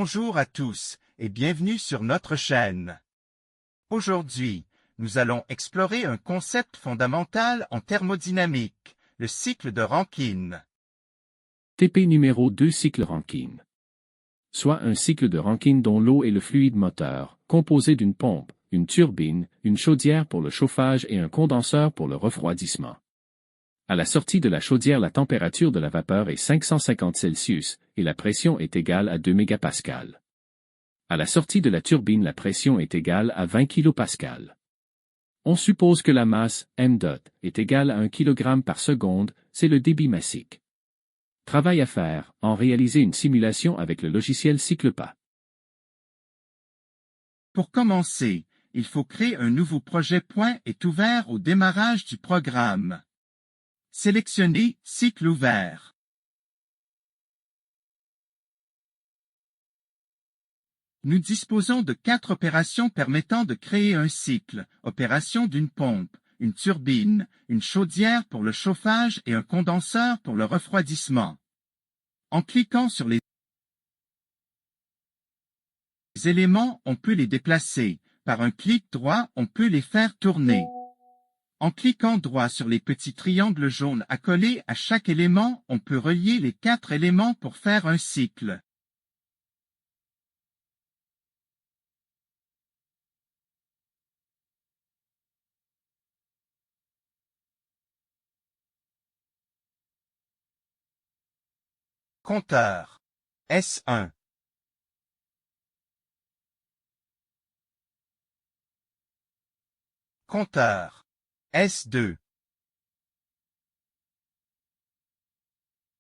Bonjour à tous et bienvenue sur notre chaîne. Aujourd'hui, nous allons explorer un concept fondamental en thermodynamique, le cycle de Rankine. TP numéro 2 cycle Rankine. Soit un cycle de Rankine dont l'eau est le fluide moteur, composé d'une pompe, une turbine, une chaudière pour le chauffage et un condenseur pour le refroidissement. À la sortie de la chaudière, la température de la vapeur est 550 Celsius et la pression est égale à 2 mégapascales. À la sortie de la turbine, la pression est égale à 20 kilopascales. On suppose que la masse, m dot, est égale à 1 kg par seconde, c'est le débit massique. Travail à faire, en réaliser une simulation avec le logiciel CyclePA. Pour commencer, il faut créer un nouveau projet. Point est ouvert au démarrage du programme. Sélectionnez Cycle ouvert. Nous disposons de 4 opérations permettant de créer un cycle, opération d'une pompe, une turbine, une chaudière pour le chauffage et un condenseur pour le refroidissement. En cliquant sur les éléments, on peut les déplacer. Par un clic droit, on peut les faire tourner. En cliquant droit sur les petits triangles jaunes accolés à chaque élément, on peut relier les 4 éléments pour faire un cycle. Compteur S1. Compteur S2.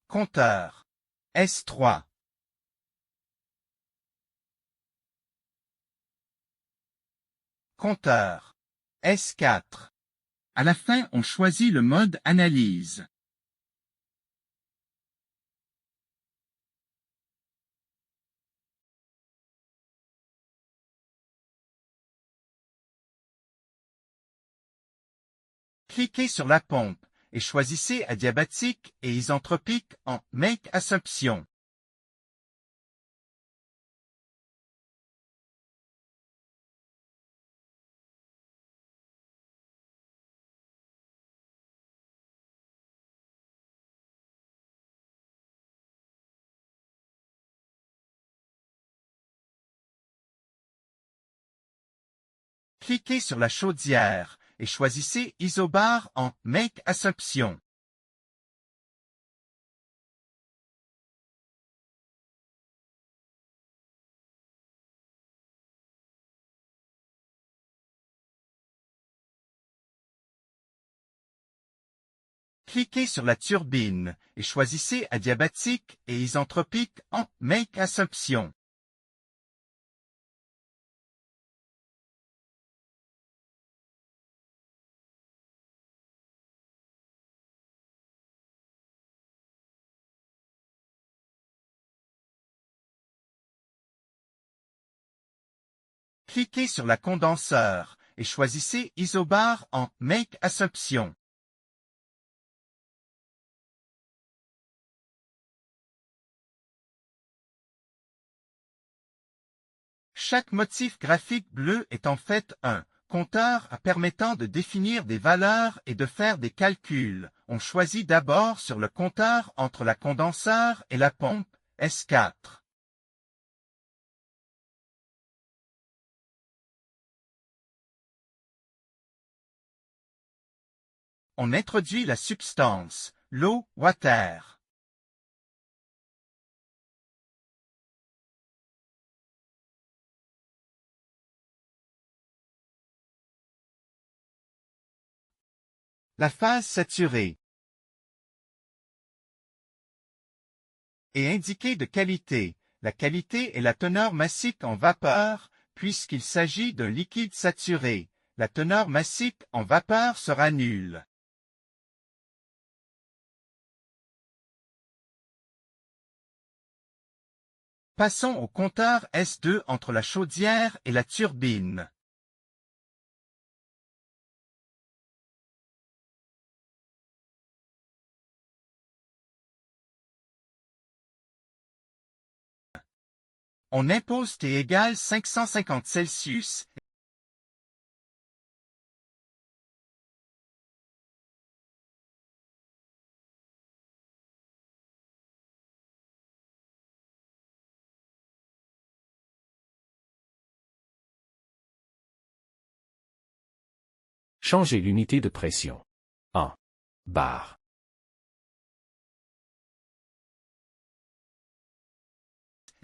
Compteur S3. Compteur S4. À la fin, on choisit le mode analyse. Cliquez sur la pompe et choisissez adiabatique et isentropique en Make Assumption. Cliquez sur la chaudière et choisissez Isobar en Make Assumption. Cliquez sur la turbine et choisissez adiabatique et isentropique en Make Assumption. Cliquez sur la condenseur et choisissez Isobar en Make Assumption. Chaque motif graphique bleu est en fait un compteur permettant de définir des valeurs et de faire des calculs. On choisit d'abord sur le compteur entre la condenseur et la pompe S4. On introduit la substance, l'eau, water. La phase saturée est indiquée de qualité. La qualité est la teneur massique en vapeur, puisqu'il s'agit d'un liquide saturé. La teneur massique en vapeur sera nulle. Passons au compteur S2 entre la chaudière et la turbine. On impose T égale 550 Celsius. Changez l'unité de pression en bar.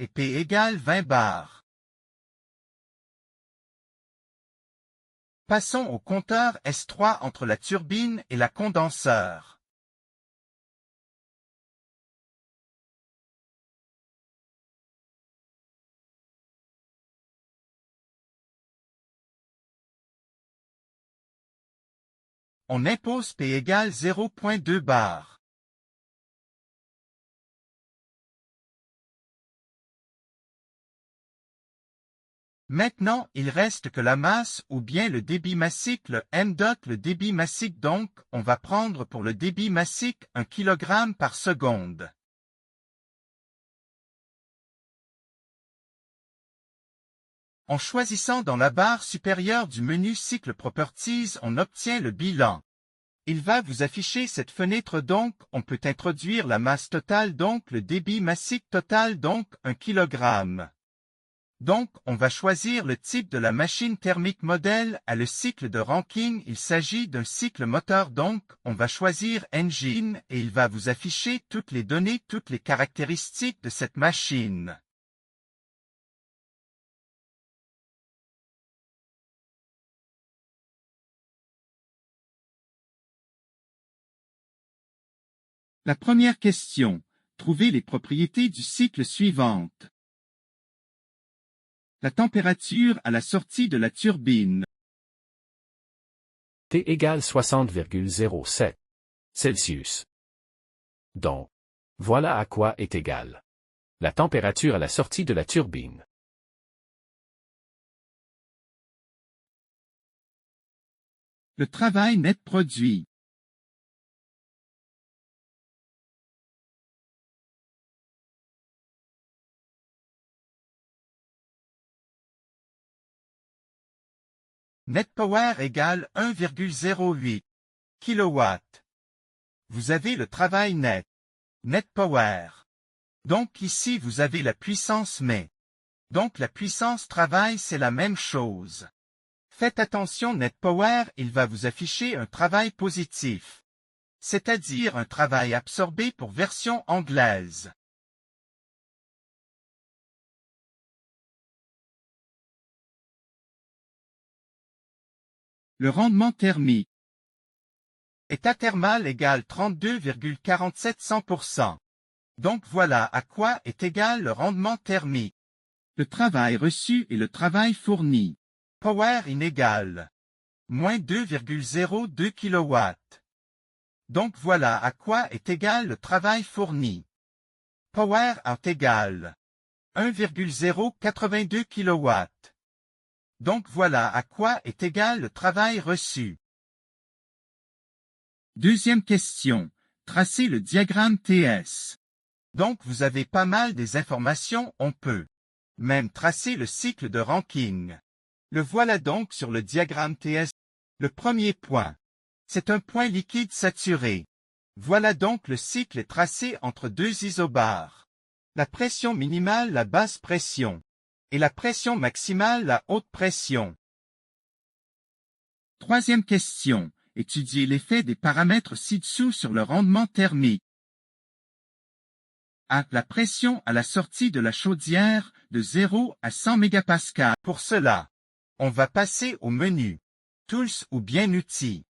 Et P égale 20 bars. Passons au compteur S3 entre la turbine et la condenseur. On impose P égale 0,2 bar. Maintenant, il reste que la masse ou bien le débit massique, le m dot, le débit massique donc, on va prendre pour le débit massique 1 kg par seconde. En choisissant dans la barre supérieure du menu Cycle Properties, on obtient le bilan. Il va vous afficher cette fenêtre donc, on peut introduire la masse totale donc le débit massique total donc 1 kg. Donc, on va choisir le type de la machine thermique modèle à le cycle de Rankine. Il s'agit d'un cycle moteur donc, on va choisir Engine et il va vous afficher toutes les données, toutes les caractéristiques de cette machine. La première question. Trouvez les propriétés du cycle suivantes. La température à la sortie de la turbine. T égale 60,07 Celsius. Donc, voilà à quoi est égale la température à la sortie de la turbine. Le travail net produit. Net power égale 1,08 kW. Vous avez le travail net. Net power. Donc ici vous avez la puissance mais. Donc la puissance travail c'est la même chose. Faites attention net power, il va vous afficher un travail positif. C'est-à-dire un travail absorbé pour version anglaise. Le rendement thermique. État thermal égale 32,47%. Donc voilà à quoi est égal le rendement thermique. Le travail reçu et le travail fourni. Power inégal. Moins 2,02 kW. Donc voilà à quoi est égal le travail fourni. Power out égal 1,082 kW. Donc voilà à quoi est égal le travail reçu. Deuxième question. Tracez le diagramme TS. Donc vous avez pas mal des informations, on peut même tracer le cycle de Rankine. Le voilà donc sur le diagramme TS. Le premier point. C'est un point liquide saturé. Voilà donc le cycle est tracé entre deux isobars. La pression minimale, la basse pression. Et la pression maximale, la haute pression. Troisième question. Étudiez l'effet des paramètres ci-dessous sur le rendement thermique. A. La pression à la sortie de la chaudière de 0 à 100 MPa. Pour cela, on va passer au menu Tools ou bien Outils.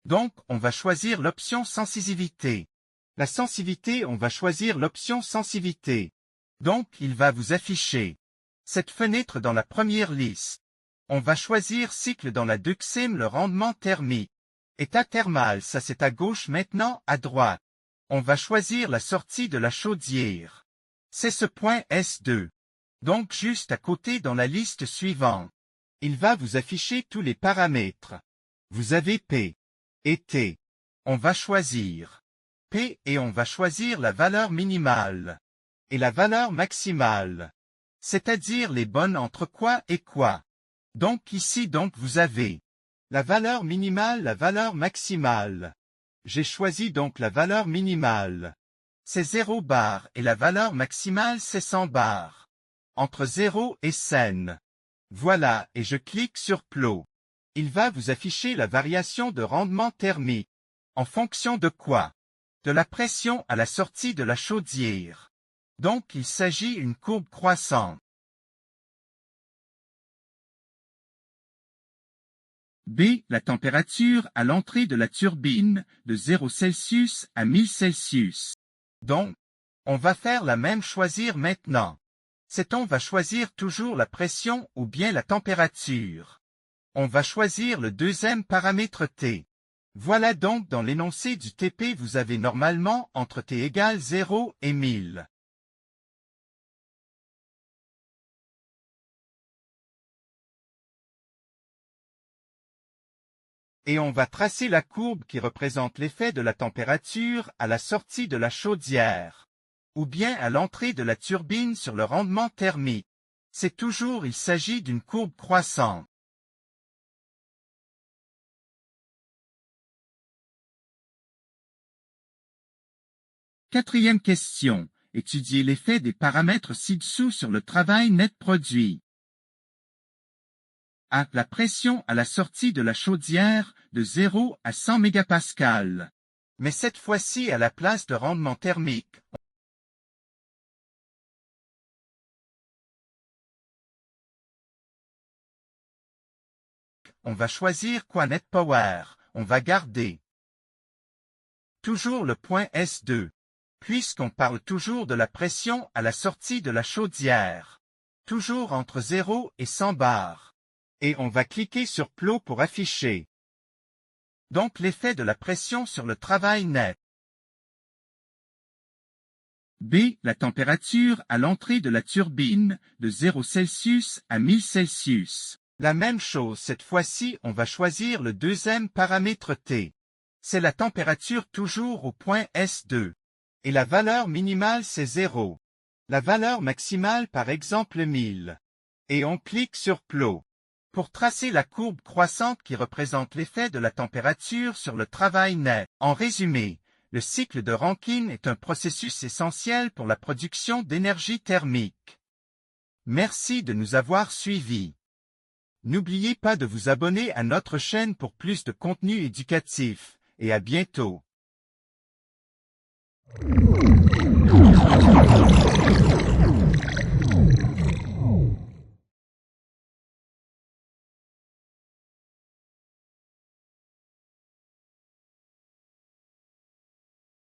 Donc, on va choisir l'option Sensitivité. La sensitivité, on va choisir l'option Sensitivité. Donc, il va vous afficher cette fenêtre dans la première liste. On va choisir Cycle dans la deuxième, le rendement thermique. État thermal, ça c'est à gauche maintenant, à droite. On va choisir la sortie de la chaudière. C'est ce point S2. Donc juste à côté dans la liste suivante. Il va vous afficher tous les paramètres. Vous avez P et T. On va choisir P et on va choisir la valeur minimale et la valeur maximale. c'est-à-dire les bonnes entre quoi et quoi. Donc ici vous avez la valeur minimale, la valeur maximale. J'ai choisi donc la valeur minimale. C'est 0 bar et la valeur maximale c'est 100 bar. Entre 0 et 100. Voilà, et je clique sur Plot. Il va vous afficher la variation de rendement thermique. En fonction de quoi? De la pression à la sortie de la chaudière. Donc il s'agit d'une courbe croissante. B. La température à l'entrée de la turbine, de 0 Celsius à 1000 Celsius. Donc, on va faire la même choisir maintenant. On va choisir toujours la pression ou bien la température. On va choisir le deuxième paramètre T. Voilà donc dans l'énoncé du TP vous avez normalement entre T égale 0 et 1000. Et on va tracer la courbe qui représente l'effet de la température à la sortie de la chaudière, ou bien à l'entrée de la turbine sur le rendement thermique. Il s'agit d'une courbe croissante. Quatrième question. Étudiez l'effet des paramètres ci-dessous sur le travail net produit. A. La pression à la sortie de la chaudière, de 0 à 100 mégapascales. Mais cette fois-ci à la place de rendement thermique. On va choisir quoi net power. On va garder toujours le point S2. Puisqu'on parle toujours de la pression à la sortie de la chaudière. Toujours entre 0 et 100 bar. Et on va cliquer sur Plot pour afficher. Donc l'effet de la pression sur le travail net. B. La température à l'entrée de la turbine, de 0 Celsius à 1000 Celsius. La même chose, cette fois-ci on va choisir le deuxième paramètre T. C'est la température toujours au point S2. Et la valeur minimale c'est 0. La valeur maximale par exemple 1000. Et on clique sur Plot. Pour tracer la courbe croissante qui représente l'effet de la température sur le travail net. En résumé, le cycle de Rankine est un processus essentiel pour la production d'énergie thermique. Merci de nous avoir suivis. N'oubliez pas de vous abonner à notre chaîne pour plus de contenu éducatif, et à bientôt.